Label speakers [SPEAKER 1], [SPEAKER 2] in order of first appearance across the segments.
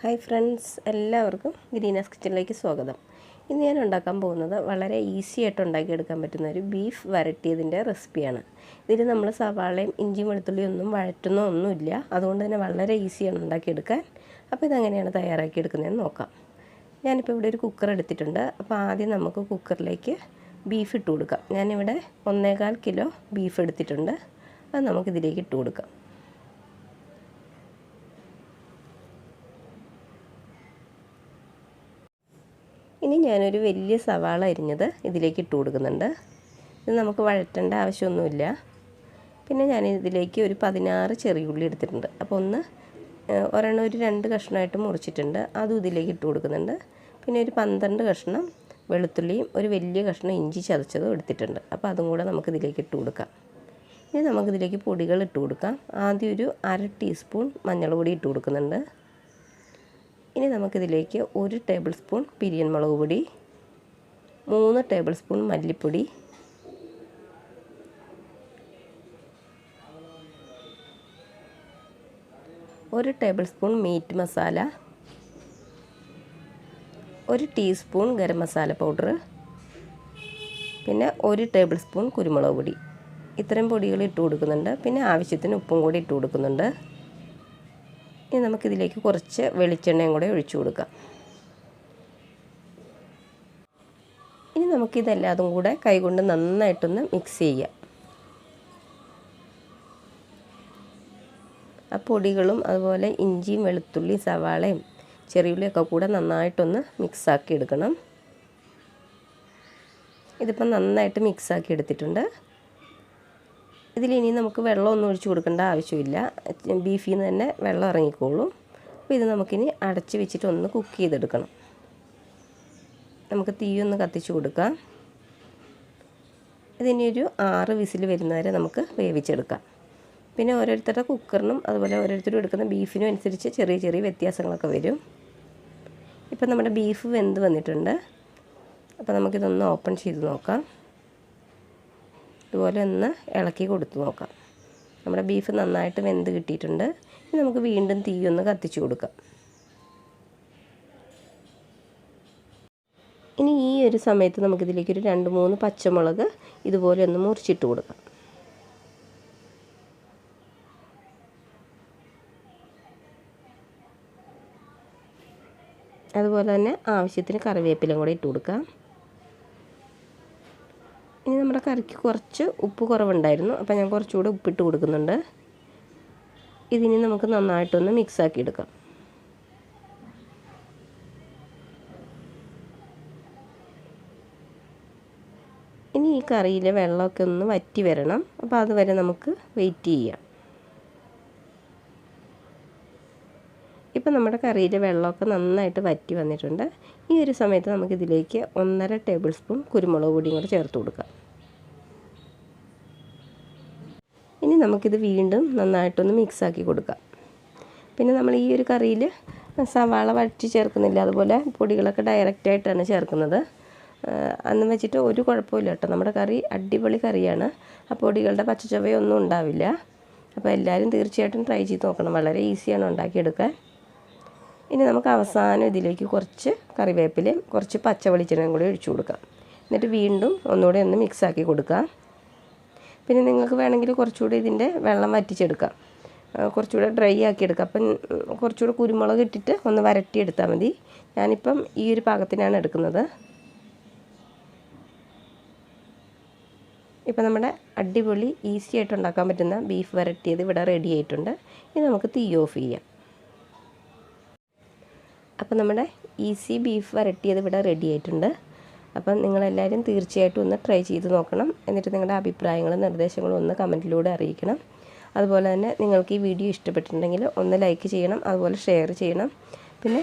[SPEAKER 1] Hi friends, എല്ലാവർക്കും ഗ്രീനാസ്കിച്ചനിലേക്ക് സ്വാഗതം. ഇന്ന് ഞാൻ ഉണ്ടാക്കാൻ പോകുന്നത് വളരെ ഈസി ആയിട്ട് ഉണ്ടാക്കിയെടുക്കാൻ പറ്റുന്ന ഒരു ബീഫ് വരട്ടിയതിൻ്റെ റെസിപ്പിയാണ്. ഇതിൽ നമ്മൾ സവാളയും ഇഞ്ചിയും വെളുത്തുള്ളിയും ഒന്നും വഴറ്റുന്ന ഒന്നുമില്ല, അതുകൊണ്ട് തന്നെ വളരെ ഈസിയാണ് ഉണ്ടാക്കിയെടുക്കാൻ. അപ്പോൾ ഇതെങ്ങനെയാണ് തയ്യാറാക്കിയെടുക്കുന്നതെന്ന് നോക്കാം. ഞാനിപ്പോൾ ഇവിടെ ഒരു കുക്കർ എടുത്തിട്ടുണ്ട്. അപ്പോൾ ആദ്യം നമുക്ക് കുക്കറിലേക്ക് ബീഫ് ഇട്ട് കൊടുക്കാം. ഞാനിവിടെ 1.25 കിലോ ബീഫ് എടുത്തിട്ടുണ്ട്. അത് നമുക്കിതിലേക്ക് ഇട്ട് കൊടുക്കാം. ഇനി ഞാനൊരു വലിയ സവാള അരിഞ്ഞത് ഇതിലേക്ക് ഇട്ട് കൊടുക്കുന്നുണ്ട്. ഇത് നമുക്ക് വഴറ്റേണ്ട ആവശ്യമൊന്നുമില്ല. പിന്നെ ഞാൻ ഇതിലേക്ക് ഒരു 16 ചെറിയ ഉള്ളി എടുത്തിട്ടുണ്ട്. അപ്പോൾ ഒരെണ്ണം ഒരു 2 കഷ്ണമായിട്ട് മുറിച്ചിട്ടുണ്ട്, അതും ഇതിലേക്ക് ഇട്ട് കൊടുക്കുന്നുണ്ട്. പിന്നെ ഒരു 12 കഷ്ണം വെളുത്തുള്ളിയും ഒരു വലിയ കഷ്ണം ഇഞ്ചി ചതച്ചതും എടുത്തിട്ടുണ്ട്. അപ്പോൾ അതും കൂടെ നമുക്കിതിലേക്ക് ഇട്ട് കൊടുക്കാം. ഇനി നമുക്കിതിലേക്ക് പൊടികൾ ഇട്ട് കൊടുക്കാം. ആദ്യം ഒരു 1/2 ടീസ്പൂൺ മഞ്ഞൾ പൊടി ഇട്ട് കൊടുക്കുന്നുണ്ട്. ഇനി നമുക്കിതിലേക്ക് 1 ടേബിൾ സ്പൂൺ പിരിയൻ മുളക് പൊടി, 3 ടേബിൾ സ്പൂൺ മല്ലിപ്പൊടി, 1 tablespoon meat masala, 1 teaspoon garam masala powder, പിന്നെ 1 ടേബിൾ സ്പൂൺ കുരുമുളക് പൊടി. ഇത്രയും പൊടികൾ ഇട്ട് കൊടുക്കുന്നുണ്ട്. പിന്നെ ആവശ്യത്തിന് ഉപ്പും കൂടി ഇട്ട് കൊടുക്കുന്നുണ്ട്. ഇനി നമുക്കിതിലേക്ക് കുറച്ച് വെളിച്ചെണ്ണയും കൂടെ ഒഴിച്ചു കൊടുക്കാം. ഇനി നമുക്കിതെല്ലാതും കൂടെ കൈകൊണ്ട് നന്നായിട്ടൊന്ന് മിക്സ് ചെയ്യാം. ആ പൊടികളും അതുപോലെ ഇഞ്ചിയും വെളുത്തുള്ളിയും സവാളയും ചെറിയുള്ളിയൊക്കെ കൂടെ നന്നായിട്ടൊന്ന് മിക്സാക്കി എടുക്കണം. ഇതിപ്പം നന്നായിട്ട് മിക്സാക്കി എടുത്തിട്ടുണ്ട്. ഇതിലിനി നമുക്ക് വെള്ളമൊന്നും ഒഴിച്ച് കൊടുക്കേണ്ട ആവശ്യമില്ല. ബീഫിൽ നിന്ന് തന്നെ വെള്ളം ഇറങ്ങിക്കോളും. അപ്പോൾ ഇത് നമുക്കിനി അടച്ച് വെച്ചിട്ട് ഒന്ന് കുക്ക് ചെയ്തെടുക്കണം. നമുക്ക് തീയൊന്ന് കത്തിച്ച് കൊടുക്കാം. ഇതിനി ഒരു 6 വിസിൽ വരുന്നവരെ നമുക്ക് വേവിച്ചെടുക്കാം. പിന്നെ ഓരോരുത്തരുടെ കുക്കറിനും അതുപോലെ ഓരോരുത്തരും എടുക്കുന്ന ബീഫിനും അനുസരിച്ച് ചെറിയ ചെറിയ വ്യത്യാസങ്ങളൊക്കെ വരും. ഇപ്പം നമ്മുടെ ബീഫ് വെന്ത് വന്നിട്ടുണ്ട്. അപ്പോൾ നമുക്കിതൊന്ന് ഓപ്പൺ ചെയ്ത് നോക്കാം. ഇതുപോലെ ഒന്ന് ഇളക്കി കൊടുത്ത് നോക്കാം. നമ്മുടെ ബീഫ് നന്നായിട്ട് വെന്ത് കിട്ടിയിട്ടുണ്ട്. ഇനി നമുക്ക് വീണ്ടും തീയൊന്ന് കത്തിച്ച് കൊടുക്കാം. ഇനി ഈ ഒരു സമയത്ത് നമുക്കിതിലേക്ക് ഒരു 2-3 പച്ചമുളക് ഇതുപോലെ ഒന്ന് മുറിച്ചിട്ട് കൊടുക്കാം. അതുപോലെ തന്നെ ആവശ്യത്തിന് കറിവേപ്പിലയും കൂടെ ഇട്ട് കൊടുക്കാം. ഇനി നമ്മുടെ കറിക്ക് കുറച്ച് ഉപ്പ് കുറവുണ്ടായിരുന്നു, അപ്പോൾ ഞാൻ കുറച്ചുകൂടെ ഉപ്പിട്ട് കൊടുക്കുന്നുണ്ട്. ഇതിനി നമുക്ക് നന്നായിട്ടൊന്ന് മിക്സാക്കി എടുക്കാം. ഇനി ഈ കറിയിലെ വെള്ളമൊക്കെ ഒന്ന് വറ്റി വരണം. അപ്പോൾ അതുവരെ നമുക്ക് വെയിറ്റ് ചെയ്യാം. ഇപ്പം നമ്മുടെ കറിയിലെ വെള്ളമൊക്കെ നന്നായിട്ട് വറ്റി വന്നിട്ടുണ്ട്. ഈ ഒരു സമയത്ത് നമുക്കിതിലേക്ക് 1.5 ടേബിൾ സ്പൂൺ കുരുമുളക് പൊടിയും കൂടെ ചേർത്ത് കൊടുക്കാം. ഇനി നമുക്കിത് വീണ്ടും നന്നായിട്ടൊന്ന് മിക്സാക്കി കൊടുക്കാം. പിന്നെ നമ്മൾ ഈ ഒരു കറിയിൽ സവാള വഴറ്റി ചേർക്കുന്നില്ല, അതുപോലെ പൊടികളൊക്കെ ഡയറക്റ്റായിട്ടാണ് ചേർക്കുന്നത്. അന്ന് വെച്ചിട്ട് ഒരു കുഴപ്പമില്ല കേട്ടോ. നമ്മുടെ കറി അടിപൊളി കറിയാണ്. ആ പൊടികളുടെ പച്ചച്ചവയൊന്നും ഉണ്ടാവില്ല. അപ്പോൾ എല്ലാവരും തീർച്ചയായിട്ടും ട്രൈ ചെയ്ത് നോക്കണം. വളരെ ഈസിയാണ് ഉണ്ടാക്കിയെടുക്കാൻ. ഇനി നമുക്ക് അവസാനം ഇതിലേക്ക് കുറച്ച് കറിവേപ്പിലയും കുറച്ച് പച്ച വെളിച്ചെണ്ണയും കൂടി ഒഴിച്ചു കൊടുക്കാം. എന്നിട്ട് വീണ്ടും ഒന്നുകൂടെ ഒന്ന് മിക്സാക്കി കൊടുക്കാം. പിന്നെ നിങ്ങൾക്ക് വേണമെങ്കിൽ കുറച്ചുകൂടി ഇതിൻ്റെ വെള്ളം വറ്റിച്ചെടുക്കാം, കുറച്ചുകൂടെ ഡ്രൈ ആക്കി എടുക്കാം. അപ്പം കുറച്ചുകൂടെ കുരുമുളക് ഇട്ടിട്ട് ഒന്ന് വരട്ടിയെടുത്താൽ മതി. ഞാനിപ്പം ഈ ഒരു പാകത്തിനാണ് എടുക്കുന്നത്. ഇപ്പം നമ്മുടെ അടിപൊളി ഈസി ആയിട്ട് ഉണ്ടാക്കാൻ പറ്റുന്ന ബീഫ് വരട്ടിയത് ഇവിടെ റെഡി ആയിട്ടുണ്ട്. ഇനി നമുക്ക് തീ ഓഫ് ചെയ്യാം. അപ്പം നമ്മുടെ ഈസി ബീഫ് വരട്ടിയത് ഇവിടെ റെഡി ആയിട്ടുണ്ട്. അപ്പം നിങ്ങളെല്ലാവരും തീർച്ചയായിട്ടും ഒന്ന് ട്രൈ ചെയ്ത് നോക്കണം. എന്നിട്ട് നിങ്ങളുടെ അഭിപ്രായങ്ങളും നിർദ്ദേശങ്ങളും ഒന്ന് കമൻറ്റിലൂടെ അറിയിക്കണം. അതുപോലെ തന്നെ നിങ്ങൾക്ക് ഈ വീഡിയോ ഇഷ്ടപ്പെട്ടിട്ടുണ്ടെങ്കിൽ ഒന്ന് ലൈക്ക് ചെയ്യണം, അതുപോലെ ഷെയർ ചെയ്യണം. പിന്നെ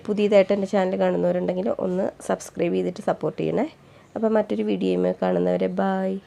[SPEAKER 1] പുതിയതായിട്ട് എൻ്റെ ചാനൽ കാണുന്നവരുണ്ടെങ്കിൽ ഒന്ന് സബ്സ്ക്രൈബ് ചെയ്തിട്ട് സപ്പോർട്ട് ചെയ്യണേ. അപ്പോൾ മറ്റൊരു വീഡിയോയുമായി കാണുന്നവരെ ബായ്.